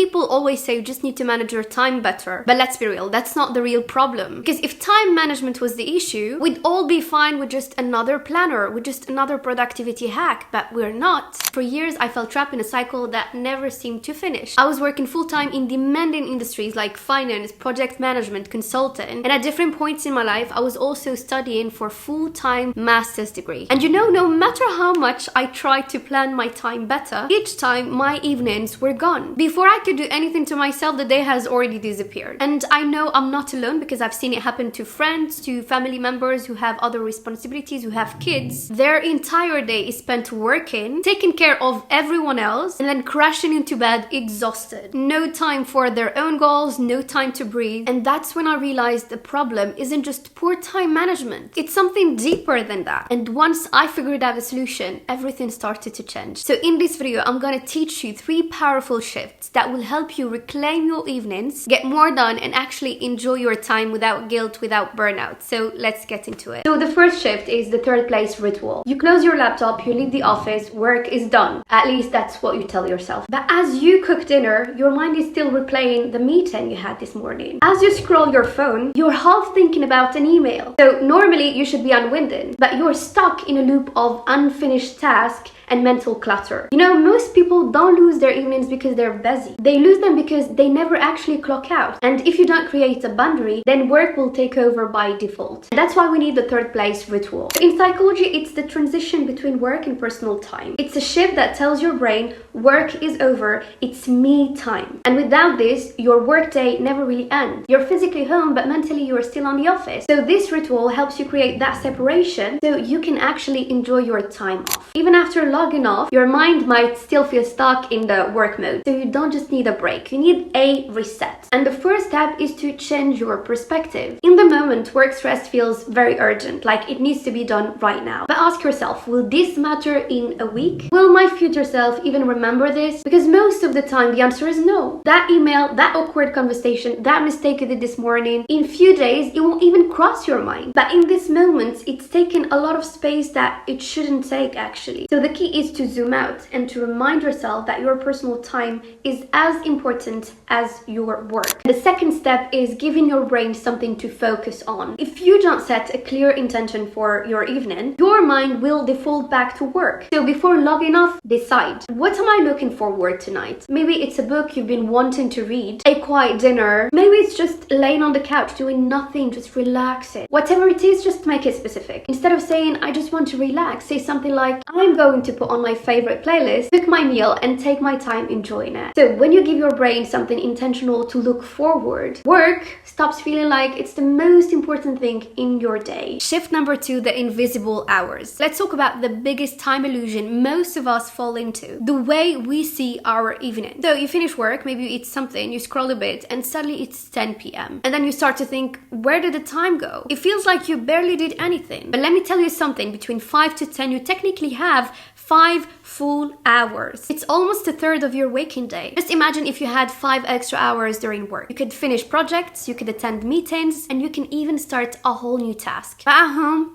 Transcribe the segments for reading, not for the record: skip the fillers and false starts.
people always say you just need to manage your time better. But let's be real, that's not the real problem. Because if time management was the issue, we'd all be fine with just another planner, with just another productivity hack, but we're not. For years, I felt trapped in a cycle that never seemed to finish. I was working full-time in demanding industries like finance, project management, consultant, and at different points in my life, I was also studying for full-time master's degree. And no matter how much I tried to plan my time better, each time my evenings were gone. Before I could do anything to myself, the day has already disappeared. And I know I'm not alone because I've seen it happen to friends, to family members who have other responsibilities, who have kids. Their entire day is spent working, taking care of everyone else, and then crashing into bed exhausted. No time for their own goals, no time to breathe. And that's when I realized the problem isn't just poor time management. It's something deeper than that. And once I figured out the solution, everything started to change. So in this video, I'm gonna teach you 3 powerful shifts that will help you reclaim your evenings, get more done, and actually enjoy your time without guilt, without burnout. So let's get into it. So the first shift is the third place ritual. You close your laptop, you leave the office, work is done. At least that's what you tell yourself. But as you cook dinner, your mind is still replaying the meeting you had this morning. As you scroll your phone, you're half thinking about an email. So normally you should be unwinding, but you're stuck in a loop of unfinished tasks and mental clutter. Most people don't lose their evenings because they're busy. They lose them because they never actually clock out. And if you don't create a boundary, then work will take over by default. And that's why we need the third place ritual. In psychology, it's the transition between work and personal time. It's a shift that tells your brain, work is over, it's me time. And without this, your workday never really ends. You're physically home, but mentally you're still on the office. So this ritual helps you create that separation so you can actually enjoy your time off. Even after logging off, your mind might still feel stuck in the work mode. So you don't just need a break, you need a reset. And the first step is to change your perspective. In the moment, work stress feels very urgent, like it needs to be done right now. But ask yourself, will this matter in a week? Will my future self even remember this? Because most of the time, the answer is no. That email, that awkward conversation, that mistake you did this morning, in few days, it won't even cross your mind. But in this moment, it's taken a lot of space that it shouldn't take actually. So the key is to zoom out and to remind yourself that your personal time is as important as your work. The second step is giving your brain something to focus on. If you don't set a clear intention for your evening, your mind will default back to work. So before logging off, decide, what am I looking forward to tonight? Maybe it's a book you've been wanting to read, a quiet dinner, maybe it's just laying on the couch doing nothing, just relaxing. Whatever it is, just make it specific. Instead of saying, I just want to relax, say something like, I'm going to put on my favorite playlist, cook my meal, and take my time enjoying it. So when you give your brain something intentional to look forward, work stops feeling like it's the most important thing in your day. Shift number 2, the invisible hours. Let's talk about the biggest time illusion most of us fall into, the way we see our evening. So you finish work, maybe you eat something, you scroll a bit, and suddenly it's 10 p.m. And then you start to think, where did the time go? It feels like you barely did anything. But let me tell you something, between 5 to 10, you technically have 5 full hours. It's almost a third of your waking day. Just imagine if you had 5 extra hours during work. You could finish projects, you could attend meetings, and you can even start a whole new task. But at home,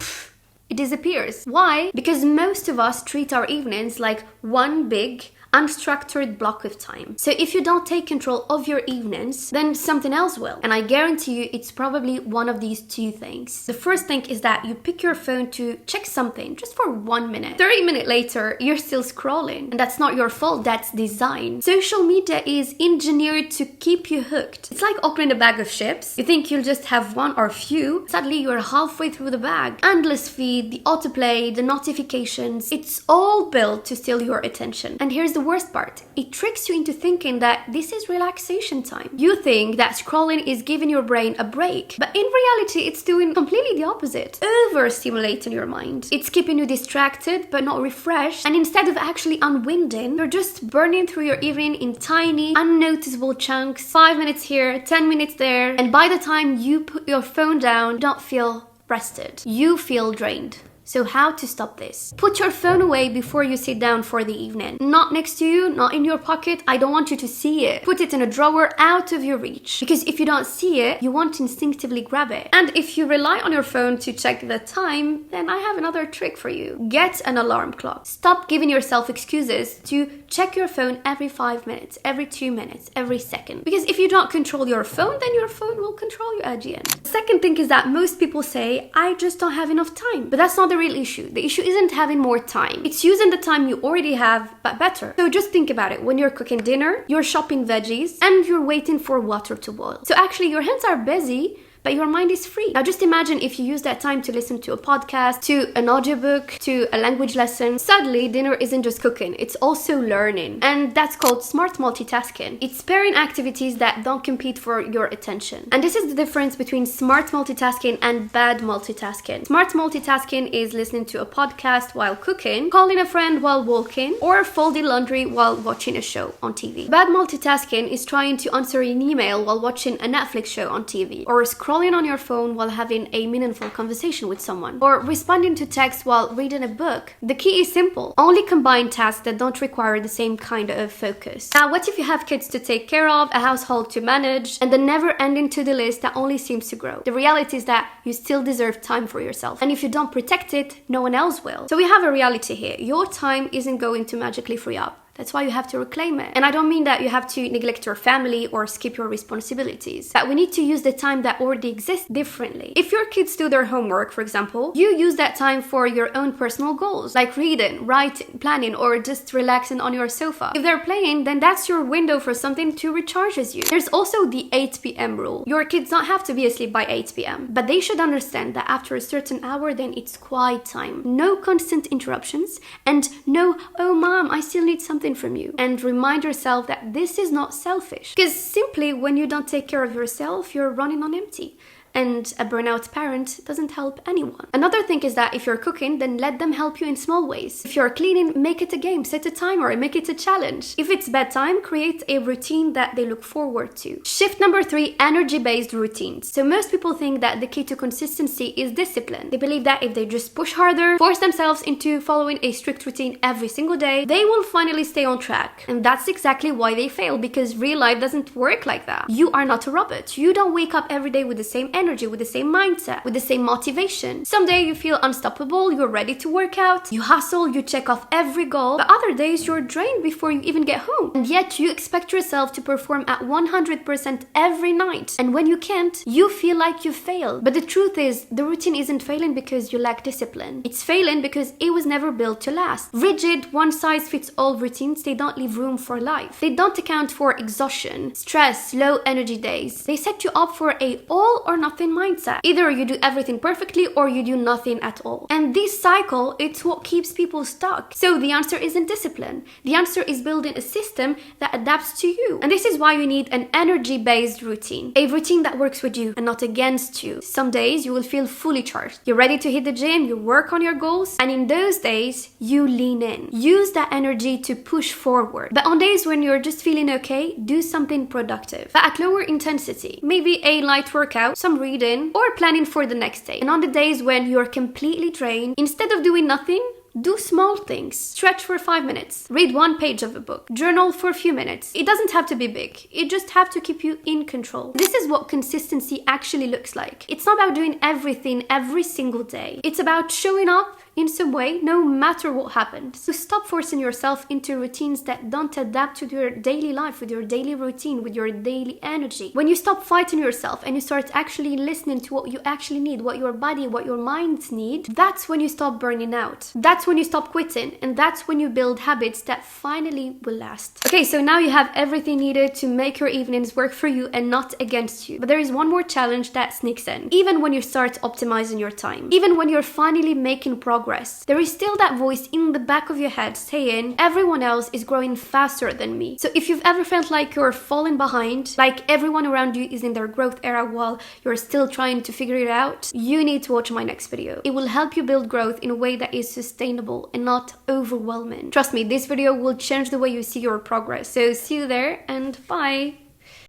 it disappears. Why? Because most of us treat our evenings like one big unstructured block of time. So if you don't take control of your evenings, then something else will. And I guarantee you it's probably one of these 2 things. The first thing is that you pick your phone to check something just for 1 minute. 30 minutes later, you're still scrolling. And that's not your fault, that's design. Social media is engineered to keep you hooked. It's like opening a bag of chips. You think you'll just have one or few. Suddenly you're halfway through the bag. Endless feed, the autoplay, the notifications. It's all built to steal your attention. And here's the worst part. It tricks you into thinking that this is relaxation time. You think that scrolling is giving your brain a break, but in reality it's doing completely the opposite. Overstimulating your mind. It's keeping you distracted but not refreshed, and instead of actually unwinding, you're just burning through your evening in tiny, unnoticeable chunks. 5 minutes here, 10 minutes there, and by the time you put your phone down, you don't feel rested. You feel drained. So how to stop this? Put your phone away before you sit down for the evening. Not next to you, not in your pocket. I don't want you to see it. Put it in a drawer out of your reach. Because if you don't see it, you won't instinctively grab it. And if you rely on your phone to check the time, then I have another trick for you. Get an alarm clock. Stop giving yourself excuses to check your phone every 5 minutes, every 2 minutes, every second. Because if you don't control your phone, then your phone will control you at the end. The second thing is that most people say, I just don't have enough time. But that's not the real issue. The issue isn't having more time. It's using the time you already have, but better. So just think about it. When you're cooking dinner, you're chopping veggies, and you're waiting for water to boil. So actually your hands are busy, but your mind is free. Now just imagine if you use that time to listen to a podcast, to an audiobook, to a language lesson. Suddenly, dinner isn't just cooking, it's also learning. And that's called smart multitasking. It's pairing activities that don't compete for your attention. And this is the difference between smart multitasking and bad multitasking. Smart multitasking is listening to a podcast while cooking, calling a friend while walking, or folding laundry while watching a show on TV. Bad multitasking is trying to answer an email while watching a Netflix show on TV, or scrolling on your phone while having a meaningful conversation with someone, or responding to text while reading a book. The key is simple. Only combine tasks that don't require the same kind of focus. Now, what if you have kids to take care of, a household to manage, and the never-ending to-do list that only seems to grow? The reality is that you still deserve time for yourself. And if you don't protect it, no one else will. So we have a reality here. Your time isn't going to magically free up. That's why you have to reclaim it. And I don't mean that you have to neglect your family or skip your responsibilities. But we need to use the time that already exists differently. If your kids do their homework, for example, you use that time for your own personal goals, like reading, writing, planning, or just relaxing on your sofa. If they're playing, then that's your window for something to recharges you. There's also the 8 p.m. rule. Your kids don't have to be asleep by 8 p.m., but they should understand that after a certain hour, then it's quiet time. No constant interruptions, and no, oh mom, I still need something from you. And remind yourself that this is not selfish. Because simply when you don't take care of yourself, you're running on empty. And a burnout parent doesn't help anyone. Another thing is that if you're cooking, then let them help you in small ways. If you're cleaning, make it a game, set a timer, and make it a challenge. If it's bedtime, create a routine that they look forward to. Shift number 3, energy-based routines. So most people think that the key to consistency is discipline. They believe that if they just push harder, force themselves into following a strict routine every single day, they will finally stay on track. And that's exactly why they fail, because real life doesn't work like that. You are not a robot. You don't wake up every day with the same energy, with the same mindset, with the same motivation. Someday you feel unstoppable, you're ready to work out, you hustle, you check off every goal, but other days you're drained before you even get home. And yet you expect yourself to perform at 100% every night. And when you can't, you feel like you failed. But the truth is, the routine isn't failing because you lack discipline. It's failing because it was never built to last. Rigid, one-size-fits-all routines, they don't leave room for life. They don't account for exhaustion, stress, low energy days. They set you up for a all or nothing mindset. Either you do everything perfectly or you do nothing at all. And this cycle, it's what keeps people stuck. So the answer isn't discipline. The answer is building a system that adapts to you. And this is why you need an energy-based routine. A routine that works with you and not against you. Some days you will feel fully charged. You're ready to hit the gym, you work on your goals, and in those days, you lean in. Use that energy to push forward. But on days when you're just feeling okay, do something productive. But at lower intensity. Maybe a light workout, some reading, or planning for the next day. And on the days when you're completely drained, instead of doing nothing, do small things. Stretch for 5 minutes. Read 1 page of a book. Journal for a few minutes. It doesn't have to be big. It just have to keep you in control. This is what consistency actually looks like. It's not about doing everything every single day. It's about showing up in some way, no matter what happens. So stop forcing yourself into routines that don't adapt to your daily life, with your daily routine, with your daily energy. When you stop fighting yourself and you start actually listening to what you actually need, what your body, what your minds need, that's when you stop burning out. That's when you stop quitting, and that's when you build habits that finally will last. Okay, so now you have everything needed to make your evenings work for you and not against you. But there is one more challenge that sneaks in. Even when you start optimizing your time, even when you're finally making progress, there is still that voice in the back of your head saying, everyone else is growing faster than me. So if you've ever felt like you're falling behind, like everyone around you is in their growth era while you're still trying to figure it out, you need to watch my next video. It will help you build growth in a way that is sustainable and not overwhelming. Trust me, this video will change the way you see your progress. So see you there, and bye!